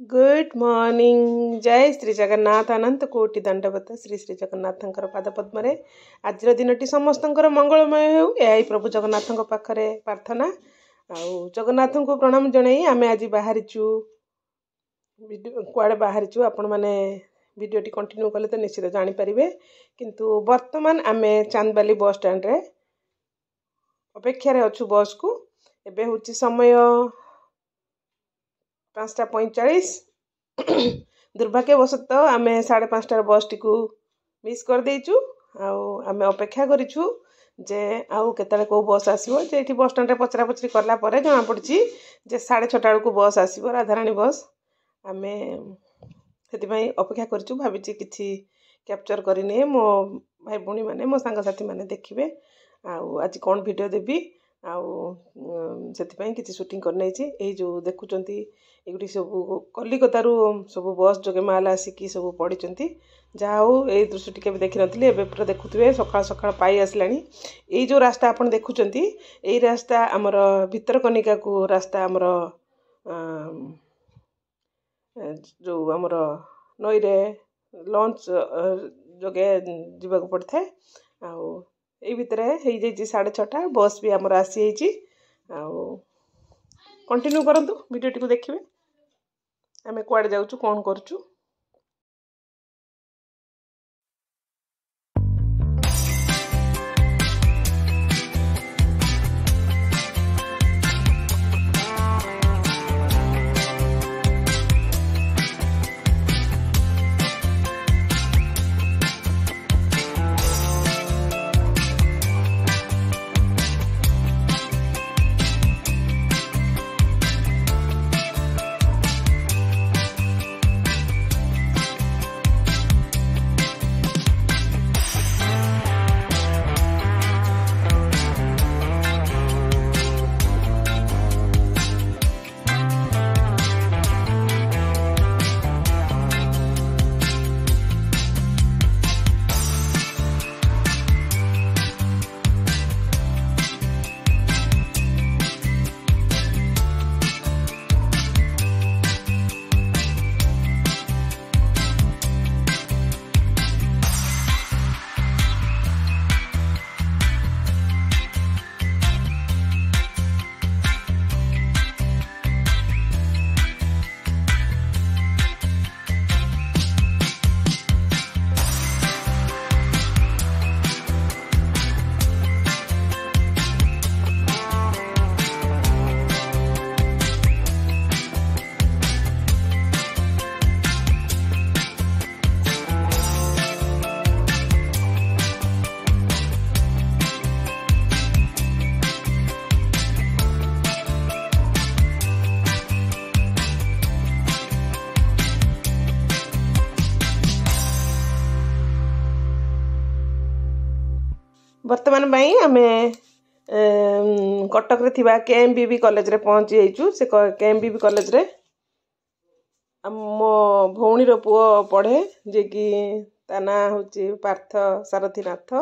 Good morning. जय श्री जगन्नाथ। अनंत कोटि दंडवत श्री श्री जगन्नाथंकर पाद पद्म आज दिन समस्तंकर मंगलमय हो यही प्रभु जगन्नाथ पाखरे प्रार्थना। जगन्नाथ को प्रणाम जनाई आम आज बाहरी कुआड़े बाहरी आपण मैंने वीडियोटी कंटिन्यू कले तो निश्चित जानीपारे। किंतु वर्तमान आम चांदबाली बस स्टैंड रे अपेक्षार अच्छु बस को। एबे हूँ समय 5:45। दुर्भाग्यवशतः आम 5:30 बस टी मिस कर देचु। आम अपेक्षा करूँ जे आउ केतले को बस आसो जे बस स्टैंड रे पचरा पचरी करला परे जना पड़ी जे 6:30 बेलू बस आसो राधाराणी बस। आम से अपेक्षा करूँ भावी किसी कैप्चर करनी मो भाई भूणी मैंने मो सांगसाथी मैंने देखिए आज कौन वीडियो देवी से किसी शूटिंग करनी यही जो देखुं ये सब कलिकतारू सब बस जोगे माल आसिकी सब पढ़ी जहाँ हो ये दृश्य टी देखी नी ए पूरा देखुए सकाल सकाल पाई आसला। यही जो रास्ता आप देखुं यही रास्ता आमर भितरकनिका को रास्ता आमर जो आमर नई रे लंच जोगे जीवाक पड़ता है। यही भितर हो 6:30 बस भी आमर आसी कंटिन्यू करंतु वीडियो टी देखिए आम कुआड़े जाऊँ कौन करूँ। वर्तमान आम कटक रे थिबा केएमबीबी कॉलेज रे पहुंची जाइचु। से केएमबीबी कॉलेज रे मो भौणी पुओ पढ़े जे कि ता ना होची पार्थ सारथीनाथ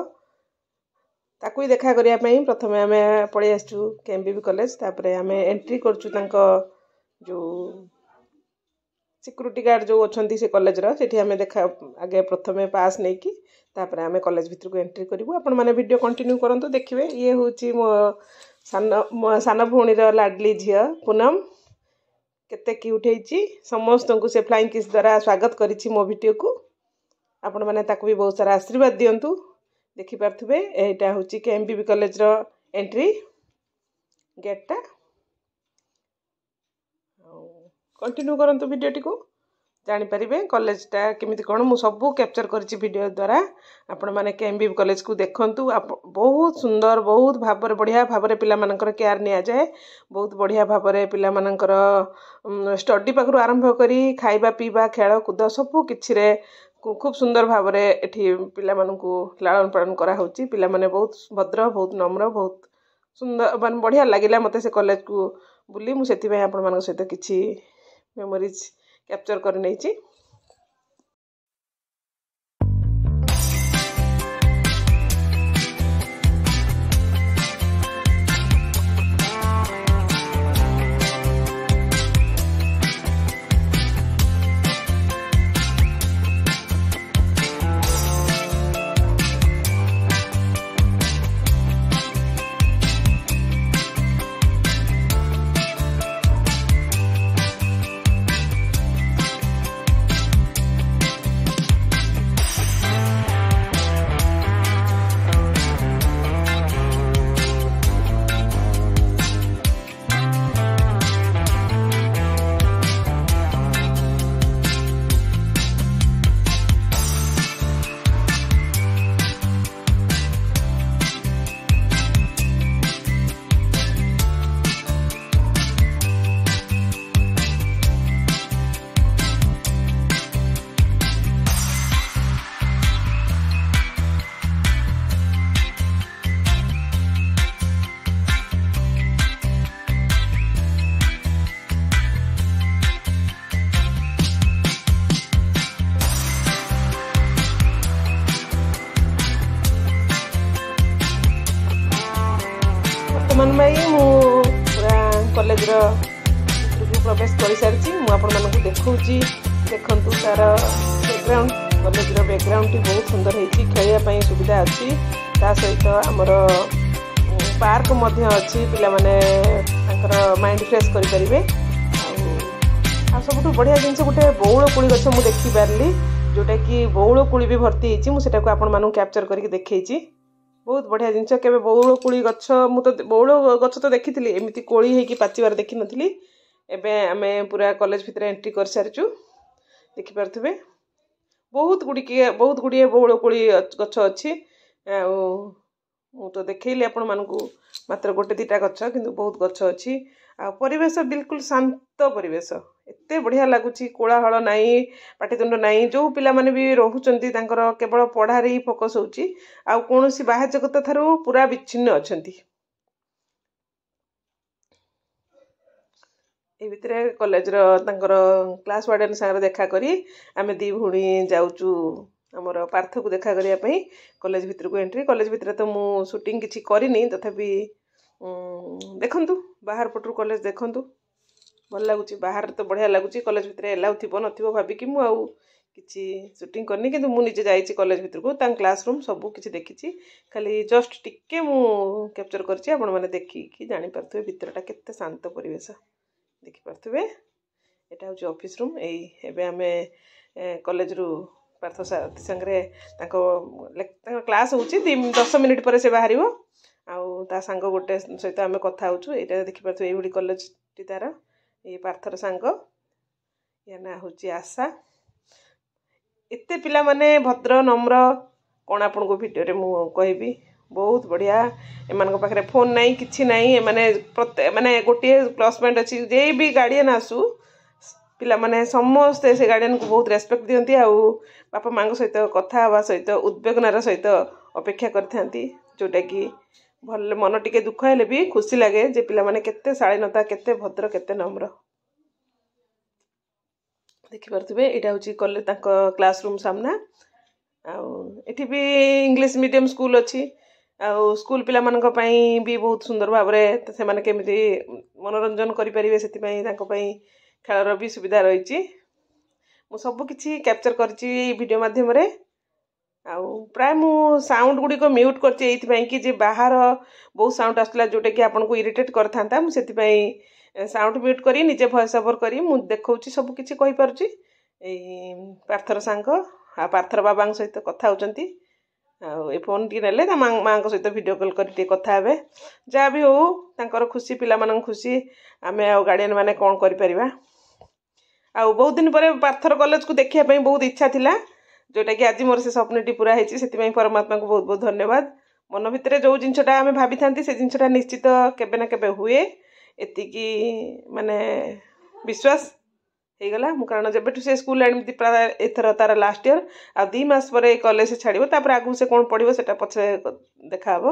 ताकू देखा करिया पई प्रथमे आम पड़े आसचु केएमबीबी कॉलेज। तापरे आम एंट्री करचु तांको जो सिक्यूरिटी गार्ड जो अच्छी से कॉलेज रे आम देखा आगे प्रथमे पास नहीं कि तापर आम कॉलेज भितर को एंट्री करूँ। आपण मैंने वीडियो कंटिन्यू करंतु देखिए। ये हूँ मो सान भौणी लाडली झील पूनम केते क्यूट होती समस्त को से फ्लाइंग किस द्वारा स्वागत करी मो वीडियो को। आपण मैंने ताकू भी बहुत सारा आशीर्वाद दिंतु। देखिपे यहाँ हूँ केएमबीबी कॉलेज रो एंट्री गेटा। कंटिन्यू करंतु वीडियो टी को जानीपारे कॉलेजटा केमिति कौन मु सबू कैप्चर करी वीडियो द्वारा। आपण मैंने केएमबीबी कॉलेज को देखंतु बहुत सुंदर बहुत भाव बढ़िया भाव पिलामानंकर केयर निया जाए। बहुत बढ़िया भाव पिलामानंकर स्टडी पाखरु आरंभ करी खाइबा पीबा खेल कूद सबू किछि रे खूब सुंदर भाव एठी पिलामानंकु लालन पालन करा होची। पिला माने बहुत भद्र बहुत नम्र बहुत सुंदर मान बढ़िया लागिला मते से कॉलेज को बुली मु सेति भाई आपण मानक सहित किछि मेमोरीज कैप्चर कर नहीं। ଭିତରକୁ ପ୍ରବେଶ କରିସାରିଛି। ମୁଁ ଆପଣମାନଙ୍କୁ ଦେଖାଉଛି। ଦେଖନ୍ତୁ ତାର ବ୍ୟାକଗ୍ରାଉଣ୍ଡ, କଲେଜର ବ୍ୟାକଗ୍ରାଉଣ୍ଡଟି ବହୁତ ସୁନ୍ଦର ହେଇଛି। ଖେଳିବା ପାଇଁ ସୁବିଧା ଅଛି। ତା ସହିତ ଆମର ପାର୍କ ମଧ୍ୟ ଅଛି, ପିଲାମାନେ ତାଙ୍କର ମାଇଣ୍ଡ ଫ୍ରେଶ୍ କରିପାରିବେ। ଆଉ ସବୁଠୁ ବଢ଼ିଆ ଜିନିଷ ଗୋଟେ ବଉଳ କୋଳି ଗଛ ମୁଁ ଦେଖିପାରିଲି, ଯେଉଁଟାକି ବଉଳ କୋଳି ବି ଭର୍ତ୍ତି ହେଇଛି। ମୁଁ ସେଟାକୁ ଆପଣମାନଙ୍କୁ କ୍ୟାପଚର କରିକି ଦେଖେଇଛି। ବହୁତ ବଢ଼ିଆ ଜିନିଷ। କେବେ ବଉଳ କୋଳି ଗଛ, ମୁଁ ତ ବଉଳ ଗଛ ତ ଦେଖିଥିଲି, ଏମିତି କୋଳି ହେଇକି ପାଚିବାର ଦେଖିନଥିଲି। ଏବେ ଆମେ ପୁରା କଲେଜ ଭିତରେ ଏଣ୍ଟ୍ରି କରିସାରିଛୁ। ଦେଖିପାରୁଥିବେ ବହୁତ ଗୁଡ଼ିଏ ବଉଳ କୋଳି ଗଛ ଅଛି। ଆଉ ମୁଁ ତ ଦେଖେଇଲି ଆପଣମାନଙ୍କୁ ମାତ୍ର ଗୋଟେ ଦିଟା ଗଛ, କିନ୍ତୁ ବହୁତ ଗଛ ଅଛି। ଆଉ ପରିବେଶ ବିଲକୁଲ ଶାନ୍ତ ପରିବେଶ, ଏତେ ବଢ଼ିଆ ଲାଗୁଛି। କୋଳାହଳ ନାହିଁ, ପାଟିତୁଣ୍ଡ ନାହିଁ। ଯେଉଁ ପିଲାମାନେ ବି ରହୁଛନ୍ତି ତାଙ୍କର କେବଳ ପଢ଼ାରେ ହିଁ ଫୋକସ୍ ହେଉଛି, ଆଉ କୌଣସି ବାହ୍ୟ ଜଗତ ଠାରୁ ପୁରା ବିଚ୍ଛିନ୍ନ ଅଛନ୍ତି। ଏ ଭିତରେ କଲେଜର ତାଙ୍କର କ୍ଲାସ୍ ୱାର୍ଡେନ୍ ସାଙ୍ଗରେ ଦେଖା କରି ଆମେ ଦି ଭଉଣୀ ଯାଉଛୁ ଆମର ପାର୍ଥକୁ ଦେଖା କରିବା ପାଇଁ। କଲେଜ ଭିତରକୁ ଏଣ୍ଟ୍ରି। କଲେଜ ଭିତରେ ତ ମୁଁ ସୁଟିଂ କିଛି କରିନି, ତଥାପି ଦେଖନ୍ତୁ ବାହାର ପଟରୁ କଲେଜ ଦେଖନ୍ତୁ, ଭଲ ଲାଗୁଛି। ବାହାରେ ତ ବଢ଼ିଆ ଲାଗୁଛି। କଲେଜ ଭିତରେ ଏଲାଉ ଥିବ ନଥିବ ଭାବିକି ମୁଁ ଆଉ କିଛି ସୁଟିଂ କରିନି, କିନ୍ତୁ ମୁଁ ନିଜେ ଯାଇଛି କଲେଜ ଭିତରକୁ। ତାଙ୍କ କ୍ଲାସ୍ ରୁମ୍ ସବୁ କିଛି ଦେଖିଛି। ଖାଲି ଜଷ୍ଟ ଟିକେ ମୁଁ କ୍ୟାପଚର କରିଛି, ଆପଣମାନେ ଦେଖିକି ଜାଣିପାରୁଥିବେ ଭିତରଟା କେତେ ଶାନ୍ତ ପରିବେଶ। ଦେଖିପାରୁଥିବେ ଏଇଟା ହେଉଛି ଅଫିସ୍ ରୁମ୍। ଏବେ ଆମେ କଲେଜରୁ ପାର୍ଥ ସାରଥୀ ସାଙ୍ଗରେ ତାଙ୍କ କ୍ଲାସ୍ ହେଉଛି, 10 ମିନିଟ୍ ପରେ ସେ ବାହାରିବ। ଆଉ ତା ସାଙ୍ଗ ଗୋଟେ ସହିତ ଆମେ କଥା ହେଉଛୁ। ଏଇଟା ଦେଖିପାରୁଥିବେ ଏଇଭଳି କଲେଜଟି ତାର। ଏଇ ପାର୍ଥର ସାଙ୍ଗ, ୟା ନାଁ ହେଉଛି ଆଶା। ଏତେ ପିଲାମାନେ ଭଦ୍ର ନମ୍ର, କ'ଣ ଆପଣଙ୍କୁ ଭିଡ଼ିଓରେ ମୁଁ କହିବି। ବହୁତ ବଢ଼ିଆ। ଏମାନଙ୍କ ପାଖରେ ଫୋନ୍ ନାହିଁ, କିଛି ନାହିଁ। ମାନେ ଗୋଟିଏ ପ୍ଲସ୍ ପଏଣ୍ଟ ଅଛି, ଯେ ବି ଗାର୍ଡ଼ିଆନ୍ ଆସୁ ପିଲାମାନେ ସମସ୍ତେ ସେ ଗାର୍ଡ଼ିଆନ୍କୁ ବହୁତ ରେସ୍ପେକ୍ଟ ଦିଅନ୍ତି। ଆଉ ବାପା ମାଆଙ୍କ ସହିତ କଥା ହେବା ସହିତ ଉଦ୍ବେଗନାର ସହିତ ଅପେକ୍ଷା କରିଥାନ୍ତି, ଯେଉଁଟାକି ଭଲ। ମନ ଟିକେ ଦୁଃଖ ହେଲେ ବି ଖୁସି ଲାଗେ ଯେ ପିଲାମାନେ କେତେ ଶାଳୀନତା, କେତେ ଭଦ୍ର, କେତେ ନମ୍ର। ଦେଖିପାରୁଥିବେ ଏଇଟା ହେଉଛି କଲେଜ, ତାଙ୍କ କ୍ଲାସ୍ ରୁମ୍ ସାମ୍ନା। ଆଉ ଏଠି ବି ଇଂଲିଶ ମିଡ଼ିୟମ୍ ସ୍କୁଲ୍ ଅଛି। ଆଉ ସ୍କୁଲ ପିଲାମାନଙ୍କ ପାଇଁ ବି ବହୁତ ସୁନ୍ଦର ଭାବରେ ସେମାନେ କେମିତି ମନୋରଞ୍ଜନ କରିପାରିବେ, ସେଥିପାଇଁ ତାଙ୍କ ପାଇଁ ଖେଳର ବି ସୁବିଧା ରହିଛି। ମୁଁ ସବୁ କିଛି କ୍ୟାପଚର କରିଛି ଏଇ ଭିଡ଼ିଓ ମାଧ୍ୟମରେ। ଆଉ ପ୍ରାୟ ମୁଁ ସାଉଣ୍ଡ ଗୁଡ଼ିକ ମ୍ୟୁଟ୍ କରିଛି ଏଇଥିପାଇଁ କି ଯେ ବାହାର ବହୁତ ସାଉଣ୍ଡ ଆସୁଥିଲା, ଯେଉଁଟାକି ଆପଣଙ୍କୁ ଇରିଟେଟ୍ କରିଥାନ୍ତା। ମୁଁ ସେଥିପାଇଁ ସାଉଣ୍ଡ ମ୍ୟୁଟ୍ କରି ନିଜେ ଭଏସ୍ ଓଭର୍ କରି ମୁଁ ଦେଖାଉଛି, ସବୁ କିଛି କହିପାରୁଛି। ଏଇ ପାର୍ଥର ସାଙ୍ଗ ଆଉ ପାର୍ଥର ବାବାଙ୍କ ସହିତ କଥା ହେଉଛନ୍ତି। ଆଉ ଏ ଫୋନ୍ ଟିକେ ନେଲେ ତା ମାଆଙ୍କ ସହିତ ଭିଡ଼ିଓ କଲ୍ କରି ଟିକେ କଥା ହେବେ। ଯାହା ବି ହଉ ତାଙ୍କର ଖୁସି, ପିଲାମାନଙ୍କ ଖୁସି, ଆମେ ଆଉ ଗାର୍ଡ଼ିଆନ୍ ମାନେ କ'ଣ କରିପାରିବା। ଆଉ ବହୁତ ଦିନ ପରେ ପାର୍ଥର କଲେଜକୁ ଦେଖିବା ପାଇଁ ବହୁତ ଇଚ୍ଛା ଥିଲା, ଯେଉଁଟାକି ଆଜି ମୋର ସେ ସ୍ୱପ୍ନଟି ପୁରା ହେଇଛି। ସେଥିପାଇଁ ପରମାତ୍ମାକୁ ବହୁତ ବହୁତ ଧନ୍ୟବାଦ। ମନ ଭିତରେ ଯେଉଁ ଜିନିଷଟା ଆମେ ଭାବିଥାନ୍ତି ସେ ଜିନିଷଟା ନିଶ୍ଚିତ କେବେ ନା କେବେ ହୁଏ, ଏତିକି ମାନେ ବିଶ୍ୱାସ ହେଇଗଲା। ମୁଁ କାରଣ ଯେବେଠୁ ସେ ସ୍କୁଲ ଆଣିବି, ପ୍ରାୟ ଏଥର ତାର ଲାଷ୍ଟ ଇୟର୍, ଆଉ 2 ମାସ ପରେ କଲେଜ ଛାଡ଼ିବ। ତାପରେ ଆଗକୁ ସେ କ'ଣ ପଢ଼ିବ ସେଟା ପଛରେ ଦେଖାହେବ।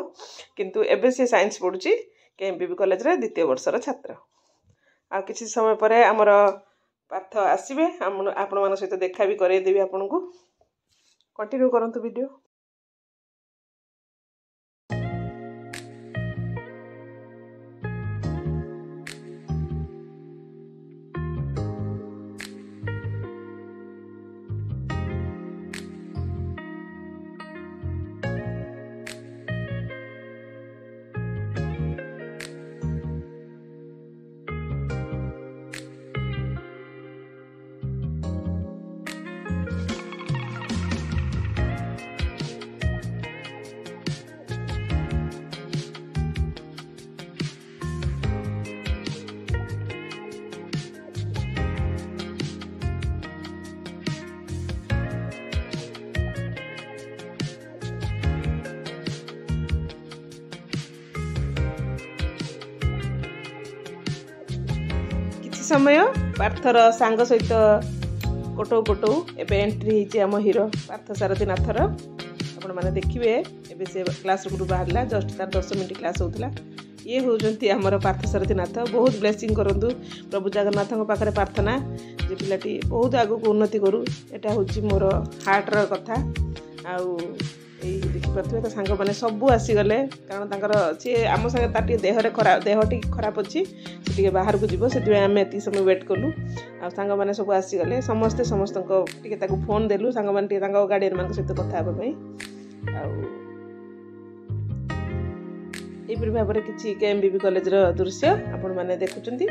କିନ୍ତୁ ଏବେ ସେ ସାଇନ୍ସ ପଢ଼ୁଛି KMPB କଲେଜରେ, 2ୟ ବର୍ଷର ଛାତ୍ର। ଆଉ କିଛି ସମୟ ପରେ ଆମର ପାର୍ଥ ଆସିବେ, ଆପଣମାନଙ୍କ ସହିତ ଦେଖା ବି କରେଇଦେବି ଆପଣଙ୍କୁ। କଣ୍ଟିନ୍ୟୁ କରନ୍ତୁ ଭିଡ଼ିଓ। ସମୟ ପାର୍ଥର ସାଙ୍ଗ ସହିତ କଟଉ ଏବେ ଏଣ୍ଟ୍ରି ହେଇଛି ଆମ ହିରୋ ପାର୍ଥ ସାରଥୀ ନାଥର। ଆପଣମାନେ ଦେଖିବେ ଏବେ ସେ କ୍ଲାସ୍ ରୁମ୍ରୁ ବାହାରିଲା, ଜଷ୍ଟ ତାର 10 ମିନିଟ୍ କ୍ଲାସ୍ ହେଉଥିଲା। ଇଏ ହେଉଛନ୍ତି ଆମର ପାର୍ଥ ସାରଥୀ ନାଥ। ବହୁତ ବ୍ଲେସିଂ କରନ୍ତୁ ପ୍ରଭୁ ଜଗନ୍ନାଥଙ୍କ ପାଖରେ ପ୍ରାର୍ଥନା ଯେ ପିଲାଟି ବହୁତ ଆଗକୁ ଉନ୍ନତି କରୁ। ଏଇଟା ହେଉଛି ମୋର ହାର୍ଟର କଥା। ଆଉ ଏଇ ଦେଖିପାରୁଥିବେ ତା ସାଙ୍ଗମାନେ ସବୁ ଆସିଗଲେ କାରଣ ତାଙ୍କର ସିଏ ଆମ ସାଙ୍ଗେ ତାର ଟିକେ ଦେହ ଟିକେ ଖରାପ ଅଛି ସେ ଟିକେ ବାହାରକୁ ଯିବ ସେଥିପାଇଁ ଆମେ ଏତିକି ସମୟ ୱେଟ୍ କଲୁ ଆଉ ସାଙ୍ଗମାନେ ସବୁ ଆସିଗଲେ ସମସ୍ତଙ୍କ ଟିକେ ତାକୁ ଫୋନ୍ ଦେଲୁ ସାଙ୍ଗମାନେ ଟିକେ ତାଙ୍କ ଗାର୍ଡିଆନମାନଙ୍କ ସହିତ କଥା ହେବା ପାଇଁ ଆଉ ଏହିପରି ଭାବରେ କିଛି କେଏମବିବି କଲେଜର ଦୃଶ୍ୟ ଆପଣମାନେ ଦେଖୁଛନ୍ତି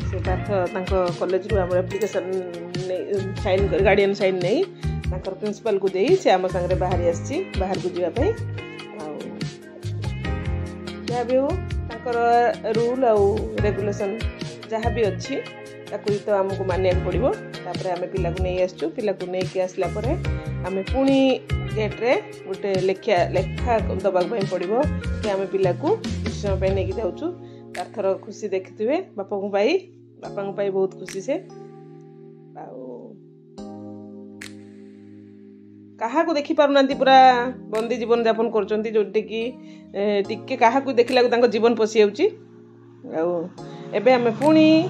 से पार्थ कॉलेज आम एप्लिकेशन साइन गार्डियन साइन नहीं प्रिंसिपल को दे से आम सागर बाहरी आसी बाहर को जावाई जहाँ भी हो रूल आउ रेगुलेशन जहाँ भी अच्छी तो आमको मानिया पड़ो तापर आम पिला को नहीं आसचु पिला को नहीं आसला आम पुणी गेट्रे गोटे लेखा दबाक पड़ो कि आम पिला को किसी समय नहीं जाऊँ पार्थर खुशी देखिए बापा बहुत खुशी से कहा को देखी पारना पूरा बंदी जीवन यापन करचंती जोटे कि टिके कहा को देखला जीवन पशि एबे आमे पुणी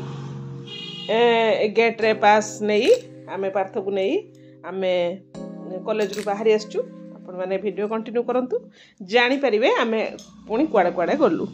गेट रे पास नहीं आमे पार्थ को नहीं आमे कॉलेज रू बाहरी आसचु आपण माने वीडियो कंटिन्यू करंतु जानि परिबे आमे पुणी कुआडे कुआडे गलु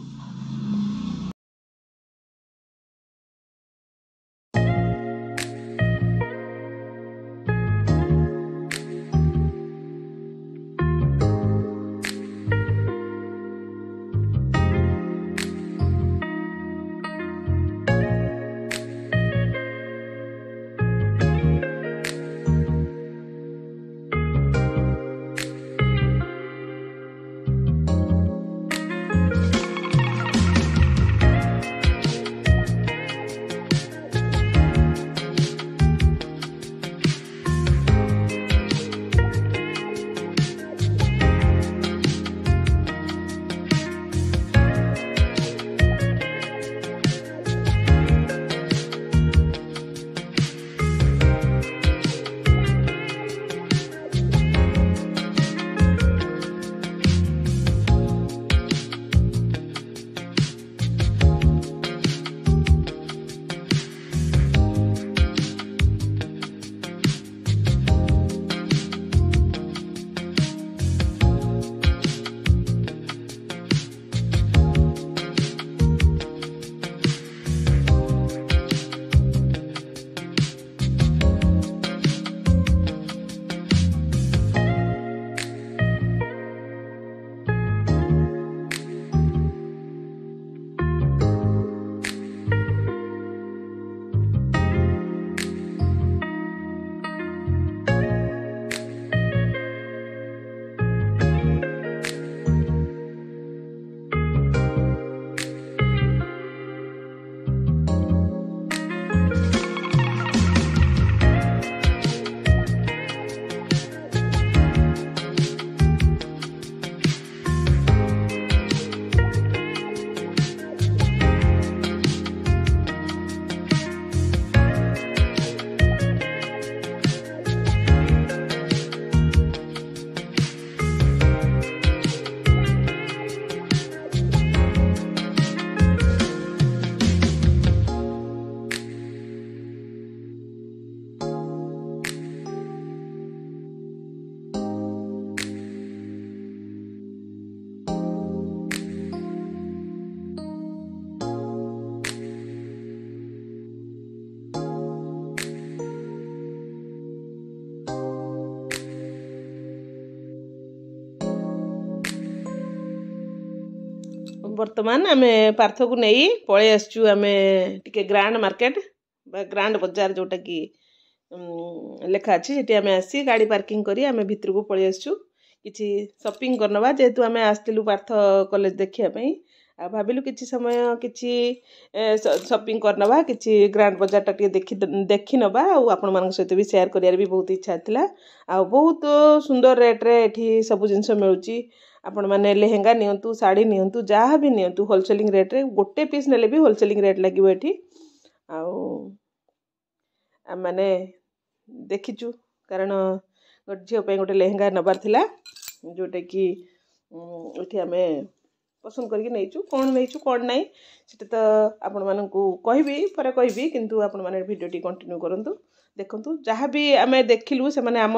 बर्तमान आम पार्थ को नहीं पलि आसचु आम टिके ग्रांड मार्केट ग्रांड बजार जोटा कि लेखा अच्छी से आम आसी गाड़ी पार्किंग करी आम भितर को पलि आसचु किछि शॉपिंग करनवा जेहेतु आम आसलु पार्थ कॉलेज देखापी आ भाविलु किछि समय किछि शॉपिंग करनवा किछि ग्रांड बजार टा देखी नवा आपण मान सहित भी शेयर करियार भी बहुत इच्छा थिला आ बहुत सुंदर रेट रे एठी सब जिंस मिलुची आपण माने लेहेंगा नियंतु साड़ी नियंतु जहाँ भी नियंतु होलसेलिंग रेट रे गोटे पीस नेले भी होलसेलिंग रेट लगिवो एठी आ माने देखिचु कारण झील गोटे लेहेंगा नबार थिला जोटे कि एठी आमे पसंद करके नहींचु कौन नहींचु कौन नहीं सेटा तो आपण मानकू कहबी पर कहबी किंतु आपण माने वीडियोटी कंटिन्यू करंतु देखंतु जहाँ भी आम देखिलु से माने आम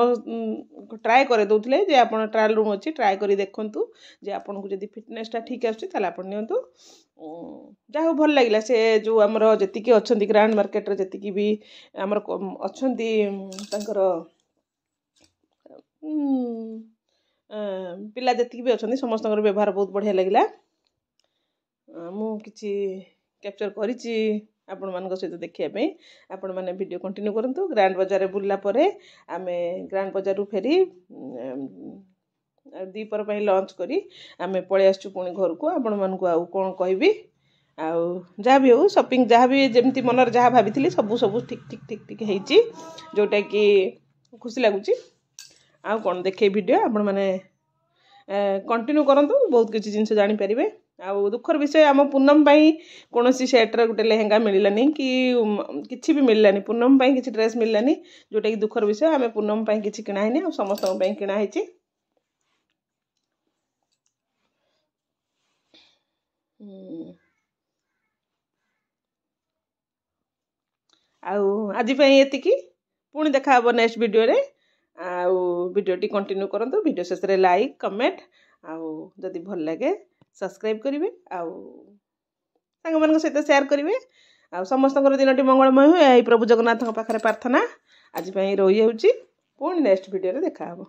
ट्राए करे दउथले जे आपण ट्रायल रूम अछि ट्राए करी देखंतु जे आपण को जदी फिटनेसटा ठीक आछी ताले आपण नियंतु जहाँ भल लगिला से जो आमर जतिकी अछंती ग्रांड मार्केट रे जतिकी भी आमर अछंती तांकर पिला जतिकी भी अछंती समस्त व्यवहार बहुत बढ़िया लगिला मु किछि कैप्चर करिछि आपण मान सहित देखिया आपण मैंने वीडियो कंटिन्यू करंतु ग्रांड बाजार बुलला परे आमे ग्रांड बाजार रु फेरी दीपर पर लंच करी आमे पळे आछू पुणी घर को आपण मान को आउ कोन कहबी आउ जहाँ भी हो शॉपिंग जहाँ भी जमती मनर जहाँ भाभी सब सब ठीक ठीक ठीक ठीक हेची जोटा कि खुशी लगुच आउ कौन देखे वीडियो आपण मैंने कंटिन्यू करंतु बहुत किसी जिनस जानी पारिबे आउ दुखर विषय आम पूनम कौन सेट्र गोटे लेहेंगा मिललानी कि किसी भी मिललानी पूनम किसी ड्रेस मिललानी जोटा कि दुखर विषय आम पूनम किसी किणाहीनी आ समस्त किणाही आउ आज एतिकी पुणी देखा हम नेक्स्ट वीडियो रे आउ वीडियोटी कंटिन्यू करंतु वीडियो शेष रे लाइक कमेंट आउ जदि भल लगे सब्सक्राइब करेंगे आउ सांग मान सहित शेयर करेंगे आउ समस्त दिनटी मंगलमय हो यही प्रभु जगन्नाथ पाखे प्रार्थना आज रही पुणी नेक्स्ट वीडियो रे देखा हम।